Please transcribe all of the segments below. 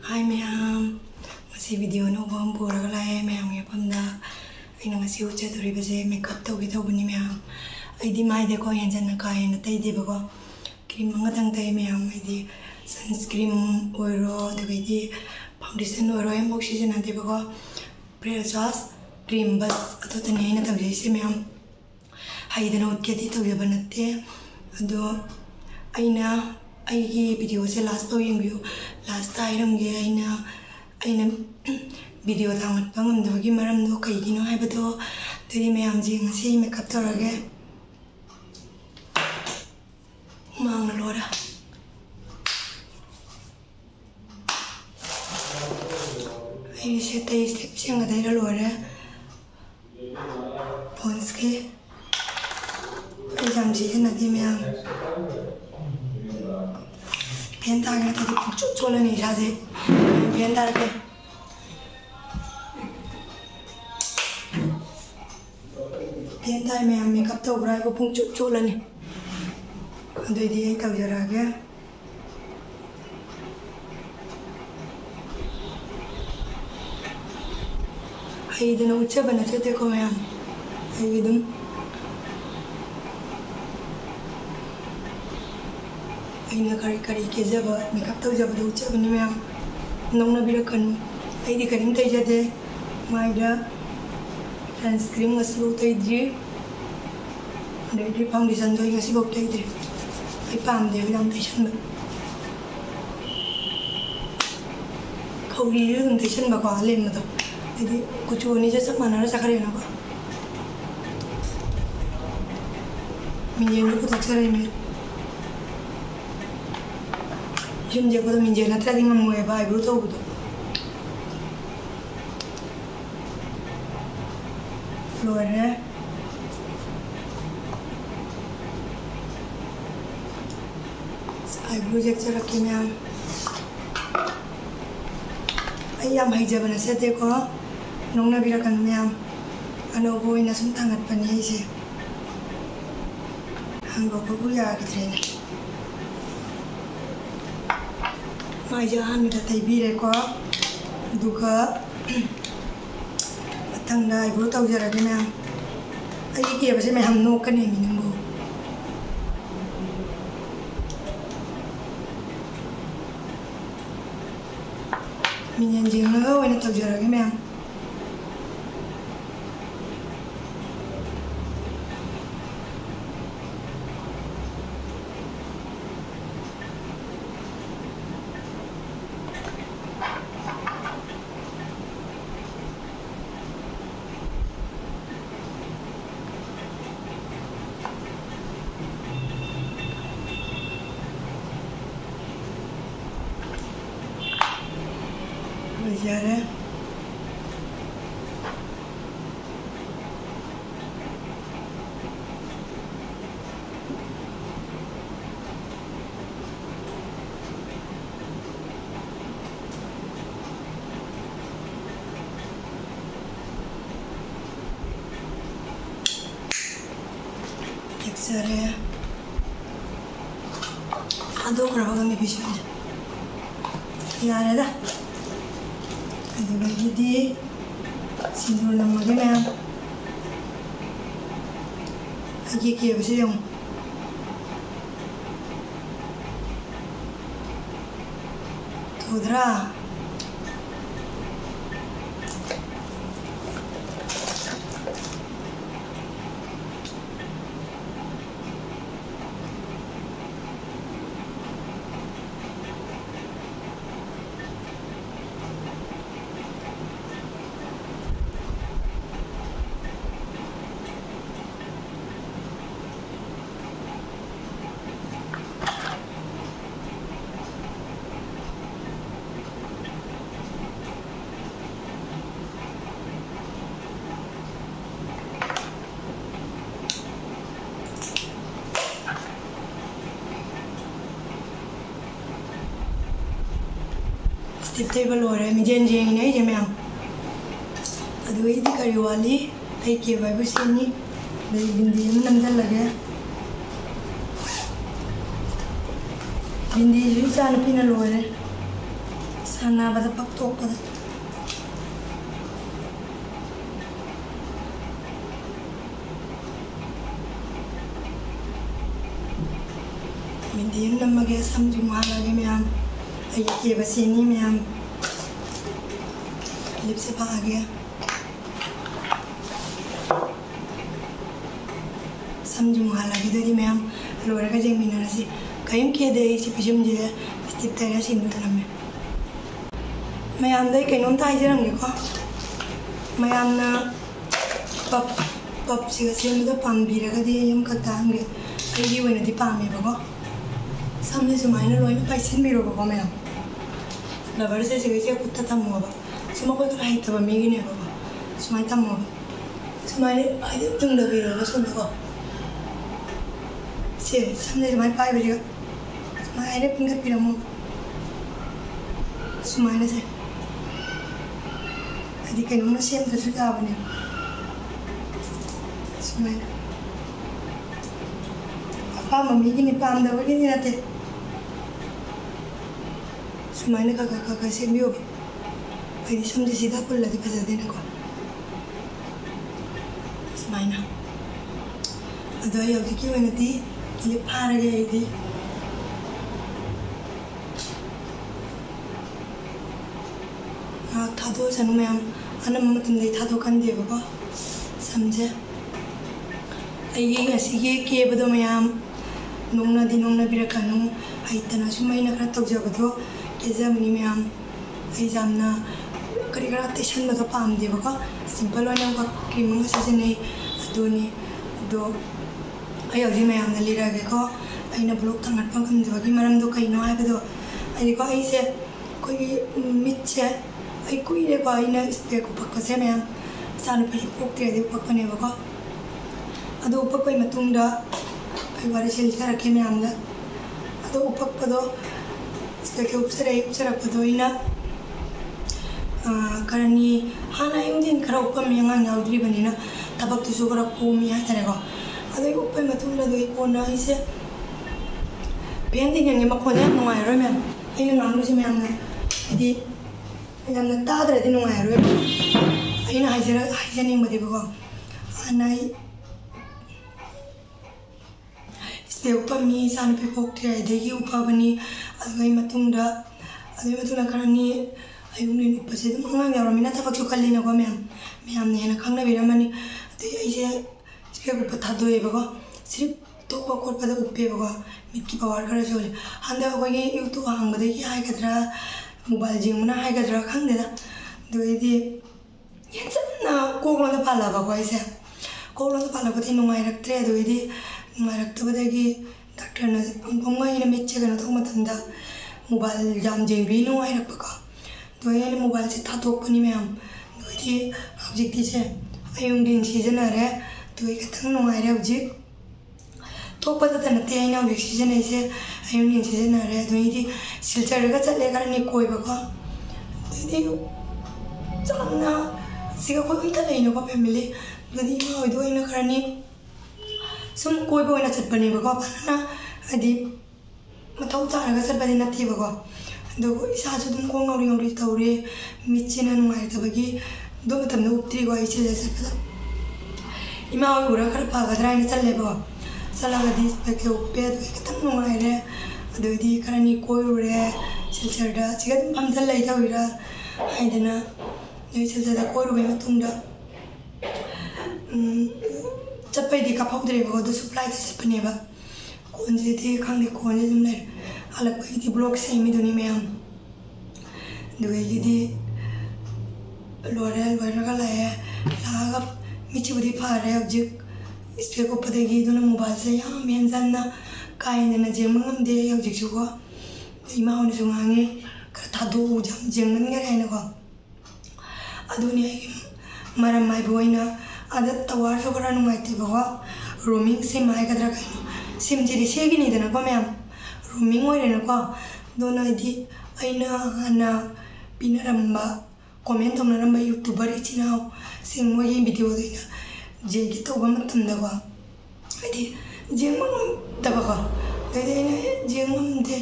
Hi ma'am, ngasi video no bom pura galai ma'am ya pamda. Aina ngasi uca turi base makeup tau kita buni ma'am. Aidi mai deko yang jana kaya na tay di bago. Cream mga tang tay ma'am. Aidi sunscreen oiro, aidi foundation oiro yang mau sih nanti bago. Pre-adjust cream bas atau tanya ina tau jadi ma'am. Aida na utketi tau ya banate. Ado aina aigi video se last tau yang view last time ge aina video tangat pangam do gi maram do kai gi no hai bato teri me am ji ngasi makeup tarage mang lora ai se tai step sing ga dai lora pons ke ai jam ji na di me am Penta que tadi cucuk nih saja, penta ke. Penta में makeup तो उबरा को पुंग cucuk nih. Kalau dia tahu jarak ya. Hai itu nak ucap mana cerita kau yang, hai itu. Aina kari ke jaba makeup tau jaba do ucap ni ma'am nong na birakan ai di karing tai jade maida sunscreen ngasi bo tai dri dari foundation do ngasi bo tai dri ai pam de dam tai chan ba khawri ru tai chan ba ko len ma to ai kuchu ni ja sak mana ra sakare na ba minyen ko tak sare me Jum jago to minjena tadi ngamu ya ba ibu tahu betul. Luarnya, ibu cek cara kimia. Ayam hijau bana sete ko, nong na birakan miam. Ano boy na suntangat panyai sih. Hanggo ko ya kitrena. Majahan minta taibi reko, duka, batang dah ibu tahu jarak ni ma'am. Ayi kira pasal ma'am no kan ni minumbu. Minyan jeng lah kau ini tahu jarak ni ma'am. Belajar X-ray ada berapa kali bisa ya ada dah ada lagi di sindur nama gimana lagi kira bisa yang tudra table हो रहा है Meissen जेंग नहीं जमे हम अदुई दी करी वाली आई के vibe से नहीं दे बिंदी में नंदन लगे बिंदी जो चाल पीना लो रहे सानाबदा पक्तोकपदा मिंदी नमगे समझू मालागे मैम ये बसेनी मैम लिप से आ गया समझू मालागे दरी मैम लोरगा जेमिना से कहीं के दे इसी पिछम जे स्थित तेरा सिंदूर नमे मैम दे कहीं ताई जरंगे को मैम ना पप से मतलब पाम्बीरगा दे यम कतांगे अभी वो नदी पामे बको सामने सुमाइना लोइना पैसिन बिरो बको मैम लबर से कुत्ता तमोबा सुमा को तो हाइट बा मेगी ने बको सुमाइ तमोबा सुमाइ आइदे तुंग बिरो बको सुनको से सामने सुमाइ पाइ बिरो सुमाइ आइदे फिंगर पिरमो सुमाइना से आइदे कहीं सेम तो सुधा बने सुमाइना अपा मम्मी की निपाम दबगे नहीं रहते सुमाइना का सेम भी हो अभी समझे सीधा पुल लगी फंसा देने को सुमाइना अदो ये अभी क्यों नहीं थी ये फाड़ गई थी था तो सनु मैम अनम मतलब नहीं था तो कंधे बको समझे ये के बदो मैम नोंना दी नोंना बिरकानु हाइतना सुमाइना करा तक जबदो केजामनी मैम एजामना करी करा टेशन बदो पाम दे बको सिंपल वाला का क्रीम में से नहीं दोनी दो आई अभी मैम ने लिरा के को आइना ब्लॉक तंगट पंकम दो की मरम दो कहीं ना है बदो आई को आई से कोई मिच्चे आई कोई रे को आइना इस पे को पक्का से मैम सानु पे पोक दे पक्का ने बको अदो उपक मतुंगदा आई वारे सिलता रखे मैम दा अदो उपक पदो इसके उपसरपदो इना करनी हाना युंदिन खरा उपम यंगा याउद्रिबनिना तबक तुसु खरा कोमी हातरेको अदो उपै मतुंगदा दो कोना इसे पेंटिंग यंगे मखोने नुंगायरो मैम आइना नांगुसे मैम ने इदि यंगा ताद्रदि नुंगायरो आइना हाइजनिंग बदिबको आनाई इसपे उपमी सान पे पोक्टे देगी उपबनी अदुई मतुंगदा करनी आयुने निपसे दम अंगांग यावरमिना थबकसु खल्लिना को मैम ने ना खंगना बिरमनी अदे आइसे इसपे उप थादोएबको सिर्फ तोप कोटपदा उपेबको मिटकी पावर खरा सोले हंदा कोई यूट्यूब हांगबदगी हाइगद्रा मोबाइल जिंगमना हाइगद्रा खंगदेदा दोइदि येंसना कोगलोंदा पालाबको आइसे कोगलोंदा पालाबदि नुंगाइरक्त्रे दोइदि नुंगाइरक्तबदगी डॉक्टर ने पंगमैना मिच्चे कनो तक मतंदा मोबाइल जाम जेंबी नुंगाइरक्पको दोइने मोबाइल से थाथोकपनि मैम दोइदि हौजिकति से आयुं दिन सिजनरे दोइ खतंग नुंगाइरे हौजिक थोकपदा नते आइना हौजिक सिजनैसे आयुं दिन सिजनरे दोइदि सिलचरगा चले करनि कोइबको दोइदि चामना सिगा कोइ उन्ता लैनको फैमिली दोइदि मा होइदोइना करनि सुम कोइबो ओइना चटपनिबको फना अदि मथौ चारगा चटपनि नथिबको दो इसासु दुम को ngौरी तौरे मिचिना नुंगाइतबगी दो मतमना उपत्रिगो आइसे जैसे इमा उरा खर पागद्रा नि चलेबो चलागदि स्पेके उपे दो खतम नुंगाइरे अदोदि करनि कोइरुरे सिलचरदा सिगदम फमजल लैथौइरा हाइदना नै सिलचरदा कोइरुबे मतुंगदा चप्पैदि काफौद्रेबो दो सप्लाई दा चप्पनेबा कोनजेदि खांदे कोनजे जुम ले अलग ब्लॉक से दुनी मैम दुगीदी लोरे लोरगा लाए लागा मिचुदी फारे हजिक इसपे को पदेगी दोनों मोबाइल से यहाँ मैम जानना काइना जेमंगमदे हजिकसुको इमा होने सुंगांगे थादो जम जेंगन गराइनको अदुनी मरम माइ बोइना आदत तवार सो करा नुंगाइतिबो रोमिंग सिम हाइगद्रा काइनो सिम जिदि सेगिनिदनको मैम रोमिंग होइरेनको दोनो इदि आइना हाना पिनरम्बा कमेंट तौनरम्बा यूट्यूबर इचिनाव सिंग मोगी वीडियो देना जेगी तौबा मतंदको इदि जेंगम तबको देना जेंगम दे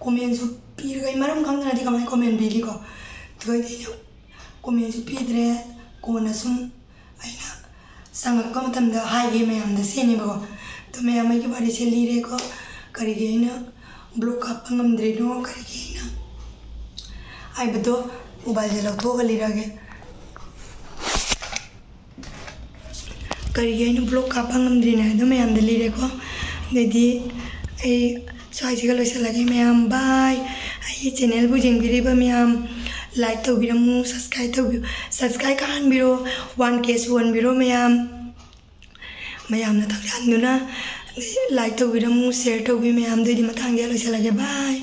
कमेंट सु पीरगा मरम खंगनादि कमाय कमेंट पीलीको तोयदि कमेंट पीद्रे कोना सुम आइना संगक्का मतमदा हाइगे मैम द सेनेबको तो मैम की बारी से लीरेको करिगे आइना ब्लॉक काप्पा ngamद्रेनो करिगे आइना आइबदो मोबाइल से लौथोगा लीरागे करिगे आइना ब्लॉक काप्पा ngamद्रेना दो मैम द लीरेको देदी आई स्वाइसिगा लोइसलागे मैम बाय आई चैनल बु जेंगिरिबा मैम लाइक तौबिरमु सब्सक्राइब कानबिरो 1K सुवनबिरो मैम मैमना थगरानदुना लाइक तौबिरमु शेयर तौबि मैम दोदि मथांगे लोइसलागे बाय।